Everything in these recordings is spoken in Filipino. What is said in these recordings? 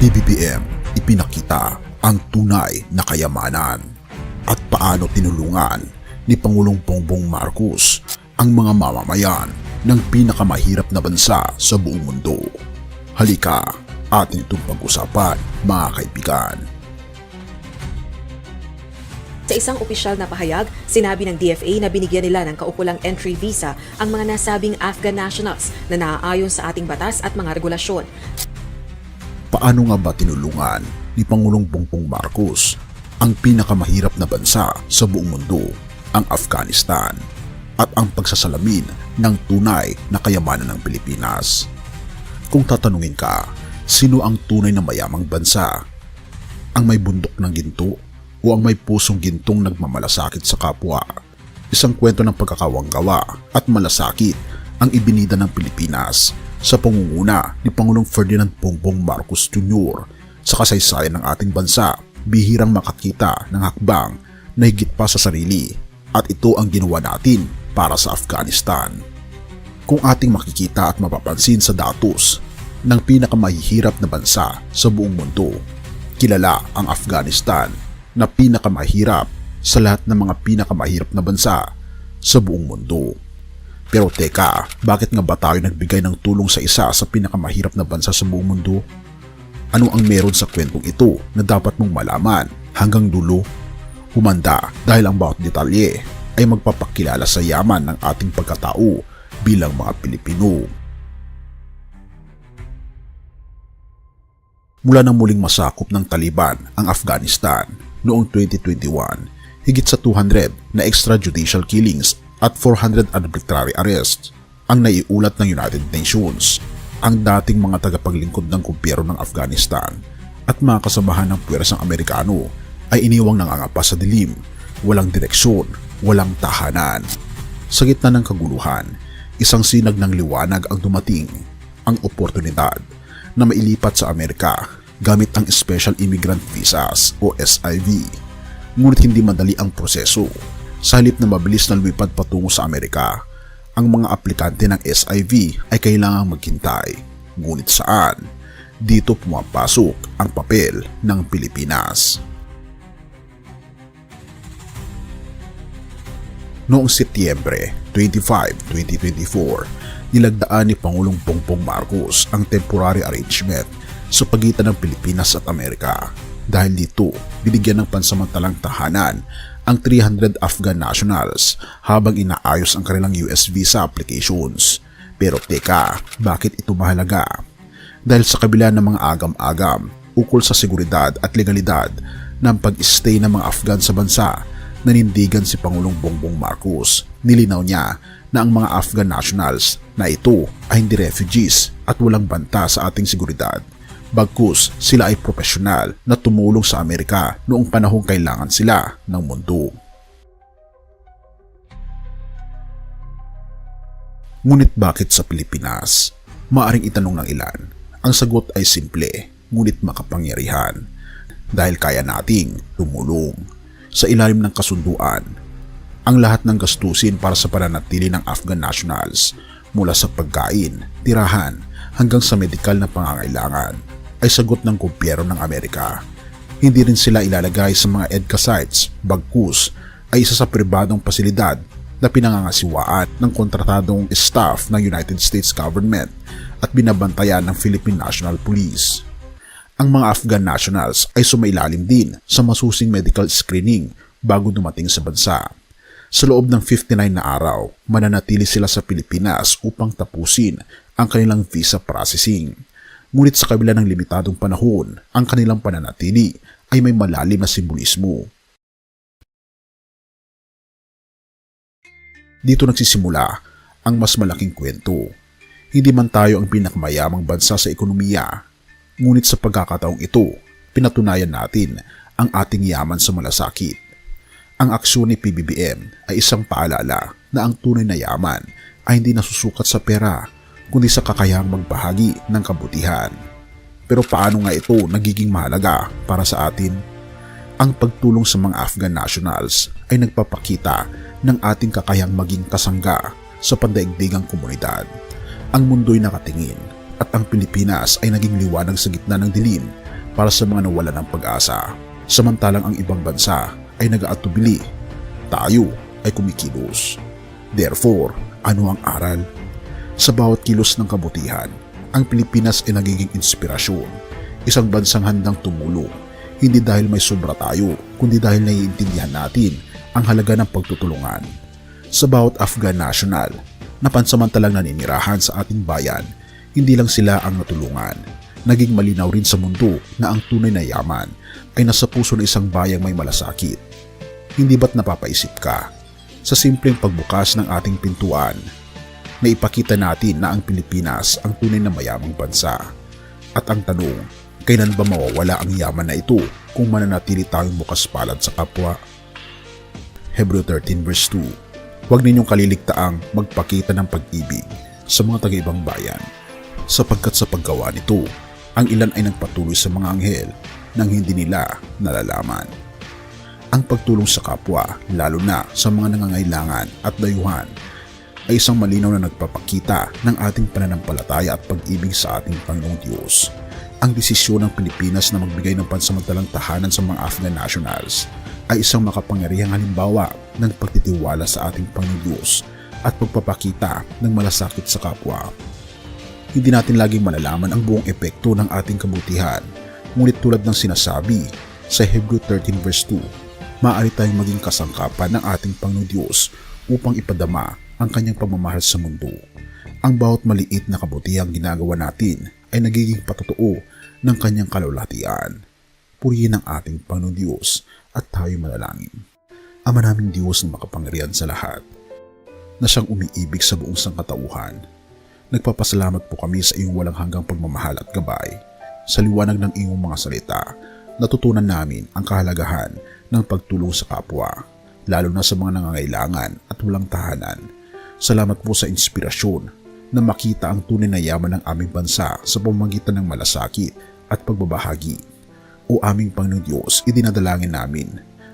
PBBM ipinakita ang tunay na kayamanan at paano tinulungan ni Pangulong Bongbong Marcos ang mga mamamayan ng pinakamahirap na bansa sa buong mundo. Halika, atin itong pag-usapan mga kaibigan. Sa isang opisyal na pahayag, sinabi ng DFA na binigyan nila ng kaukulang entry visa ang mga nasabing Afghan nationals na naaayon sa ating batas at mga regulasyon. Paano nga ba tinulungan ni Pangulong Bongbong Marcos ang pinakamahirap na bansa sa buong mundo, ang Afghanistan, at ang pagsasalamin ng tunay na kayamanan ng Pilipinas? Kung tatanungin ka, sino ang tunay na mayamang bansa? Ang may bundok ng ginto o ang may pusong gintong nagmamalasakit sa kapwa? Isang kwento ng pagkakawanggawa at malasakit ang ibinida ng Pilipinas sa pangunguna ni Pangulong Ferdinand Bongbong Marcos Jr. Sa kasaysayan ng ating bansa, bihirang makakita ng hakbang na higit pa sa sarili, at ito ang ginawa natin para sa Afghanistan. Kung ating makikita at mapapansin sa datos ng pinakamahihirap na bansa sa buong mundo, kilala ang Afghanistan na pinakamahirap sa lahat ng mga pinakamahirap na bansa sa buong mundo. Pero teka, bakit nga ba tayo nagbigay ng tulong sa isa sa pinakamahirap na bansa sa buong mundo? Ano ang meron sa kwentong ito na dapat mong malaman hanggang dulo? Humanda dahil ang bawat detalye ay magpapakilala sa yaman ng ating pagkatao bilang mga Pilipino. Mula nang muling masakop ng Taliban ang Afghanistan noong 2021, higit sa 200 na extrajudicial killings at 400 arbitrary arrests ang naiulat ng United Nations. Ang dating mga tagapaglingkod ng gobyerno ng Afghanistan at mga kasamahan ng puwersang Amerikano ay iniwang nangangapa sa dilim, walang direksyon, walang tahanan. Sa gitna ng kaguluhan, isang sinag ng liwanag ang dumating, ang oportunidad na mailipat sa Amerika gamit ang Special Immigrant Visas o SIV. Ngunit hindi madali ang proseso. Sa halip na mabilis na lumipad patungo sa Amerika, ang mga aplikante ng SIV ay kailangang maghintay. Ngunit saan? Dito pumapasok ang papel ng Pilipinas. Noong Setyembre 25, 2024, nilagdaan ni Pangulong Bongbong Marcos ang temporary arrangement sa pagitan ng Pilipinas at Amerika. Dahil dito, binigyan ng pansamantalang tahanan ang 300 Afghan nationals habang inaayos ang kanilang US visa applications. Pero teka, bakit ito mahalaga? Dahil sa kabila ng mga agam-agam ukol sa seguridad at legalidad ng pag-stay ng mga Afghan sa bansa, nanindigan si Pangulong Bongbong Marcos. Nilinaw niya na ang mga Afghan nationals na ito ay hindi refugees at walang banta sa ating seguridad. Bagkus sila ay profesional na tumulong sa Amerika noong panahong kailangan sila ng mundo. Ngunit bakit sa Pilipinas? Maaring itanong ng ilan. Ang sagot ay simple, ngunit makapangyarihan. Dahil kaya nating tumulong. Sa ilalim ng kasunduan, ang lahat ng gastusin para sa pananatili ng Afghan nationals, mula sa pagkain, tirahan, hanggang sa medikal na pangangailangan, ay sagot ng gobyerno ng Amerika. Hindi rin sila ilalagay sa mga EDCA sites, bagkus ay isa sa pribadong pasilidad na pinangangasiwaan ng kontratadong staff ng United States government at binabantayan ng Philippine National Police. Ang mga Afghan nationals ay sumailalim din sa masusing medical screening bago dumating sa bansa. Sa loob ng 59 na araw, mananatili sila sa Pilipinas upang tapusin ang kanilang visa processing. Ngunit sa kabila ng limitadong panahon, ang kanilang pananatili ay may malalim na simbolismo. Dito nagsisimula ang mas malaking kwento. Hindi man tayo ang pinakamayamang bansa sa ekonomiya, ngunit sa pagkakataong ito, pinatunayan natin ang ating yaman sa malasakit. Ang aksyon ni PBBM ay isang paalala na ang tunay na yaman ay hindi nasusukat sa pera, kundi sa kakayahang magbahagi ng kabutihan. Pero paano nga ito nagiging mahalaga para sa atin? Ang pagtulong sa mga Afghan nationals ay nagpapakita ng ating kakayahang maging kasangga sa pandaigdigang komunidad. Ang mundo'y nakatingin at ang Pilipinas ay naging liwanag sa gitna ng dilim para sa mga nawalan ng pag-asa. Samantalang ang ibang bansa ay nag-aatubili, tayo ay kumikilos. Therefore, ano ang aral? Sa bawat kilos ng kabutihan, ang Pilipinas ay nagiging inspirasyon. Isang bansang handang tumulong, hindi dahil may sobra tayo, kundi dahil naiintindihan natin ang halaga ng pagtutulungan. Sa bawat Afghan national na pansamantalang naninirahan sa ating bayan, hindi lang sila ang natulungan. Naging malinaw rin sa mundo na ang tunay na yaman ay nasa puso ng isang bayang may malasakit. Hindi ba't napapaisip ka? Sa simpleng pagbukas ng ating pintuan, na ipakita natin na ang Pilipinas ang tunay na mayamang bansa. At ang tanong, kailan ba mawawala ang yaman na ito kung mananatili tayong bukas palad sa kapwa? Hebreo 13 verse 2. Huwag ninyong kaliligtaang magpakita ng pag-ibig sa mga taga-ibang bayan, sapagkat sa paggawa nito, ang ilan ay nagpatuloy sa mga anghel nang hindi nila nalalaman. Ang pagtulong sa kapwa, lalo na sa mga nangangailangan at dayuhan, ay isang malinaw na nagpapakita ng ating pananampalataya at pag-ibig sa ating Panginoong Diyos. Ang desisyon ng Pilipinas na magbigay ng pansamantalang tahanan sa mga Afghan nationals ay isang makapangyarihang halimbawa ng pagtitiwala sa ating Panginoong Diyos at pagpapakita ng malasakit sa kapwa. Hindi natin laging malalaman ang buong epekto ng ating kabutihan, ngunit tulad ng sinasabi sa Hebreo 13 verse 2, maaari tayong maging kasangkapan ng ating Panginoong Diyos upang ipadama ang kanyang pagmamahal sa mundo. Ang bawat maliit na kabutihang ginagawa natin ay nagiging patotoo ng kanyang kalulatian. Purihin ang ating Panginoong Diyos at tayo manalangin. Ama naming Diyos na makapangyarihan sa lahat, na siyang umiibig sa buong sangkatauhan, nagpapasalamat po kami sa iyong walang hanggang pagmamahal at gabay. Sa liwanag ng iyong mga salita, natutunan namin ang kahalagahan ng pagtulong sa kapwa, lalo na sa mga nangangailangan at walang tahanan. Salamat po sa inspirasyon na makita ang tunay na yaman ng aming bansa sa pamamagitan ng malasakit at pagbabahagi. O aming Panginoon Diyos, idinadalangin namin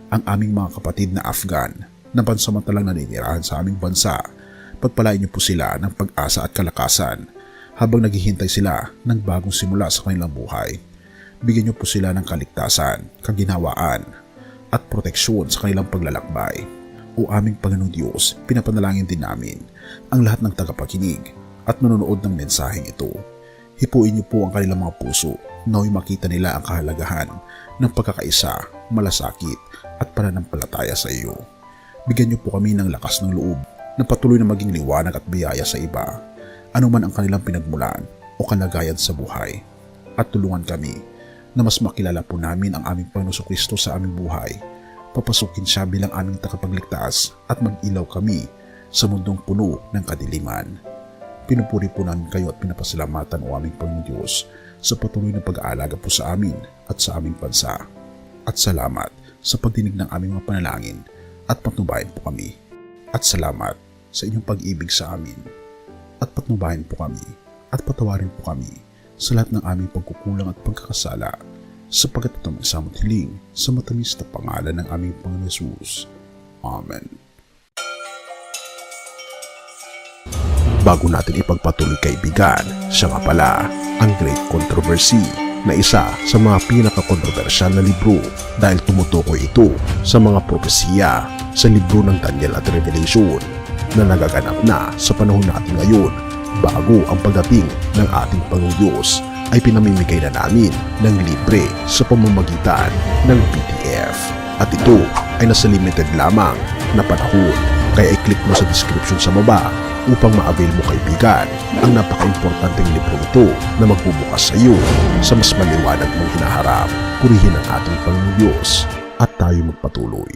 ang aming mga kapatid na Afghan na pansamantalang naninirahan sa aming bansa. Pagpalain niyo po sila ng pag-asa at kalakasan habang naghihintay sila ng bagong simula sa kanilang buhay. Bigyan niyo po sila ng kaligtasan, kaginhawaan at proteksyon sa kanilang paglalakbay. O aming Panginoong Diyos, pinapanalangin din namin ang lahat ng tagapakinig at nanonood ng mensaheng ito. Hipuin niyo po ang kanilang mga puso nawa'y makita nila ang kahalagahan ng pagkakaisa, malasakit at pananampalataya sa iyo. Bigyan niyo po kami ng lakas ng loob na patuloy na maging liwanag at biyaya sa iba, anuman ang kanilang pinagmulan o kalagayan sa buhay. At tulungan kami na mas makilala po namin ang aming Panginoon Kristo sa aming buhay. Papasukin siya bilang aming takapagligtas at mag-ilaw kami sa mundong puno ng kadiliman. Pinupuri po namin kayo at pinapasalamatan o aming Panginoon Diyos sa patuloy na pag-aalaga po sa amin at sa aming bansa. At salamat sa pagdinig ng aming mga panalangin at patnubayan po kami. At salamat sa inyong pag-ibig sa amin. At patnubayan po kami at patawarin po kami sa lahat ng aming pagkukulang at pagkakasala, sapagkat ito may samot hiling sa matamis na pangalan ng aming Panginoon Jesus. Amen. Bago natin ipagpatuloy kaibigan, siya nga pala ang Great Controversy na isa sa mga pinaka-kontrobersyal na libro dahil tumutukoy ito sa mga propesiya sa libro ng Daniel at Revelation na nagaganap na sa panahon natin ngayon bago ang pagdating ng ating Panginoong Diyos ay pinamimigay na namin ng libre sa pamamagitan ng PDF. At ito ay nasa limited lamang na panahon, kaya i-click mo sa description sa baba upang ma-avail mo kaibigan ang napaka-importanteng libro ito na magbubukas sa iyo sa mas maliwanag mong hinaharap. Purihin ang ating Panginoong Diyos at tayo magpatuloy.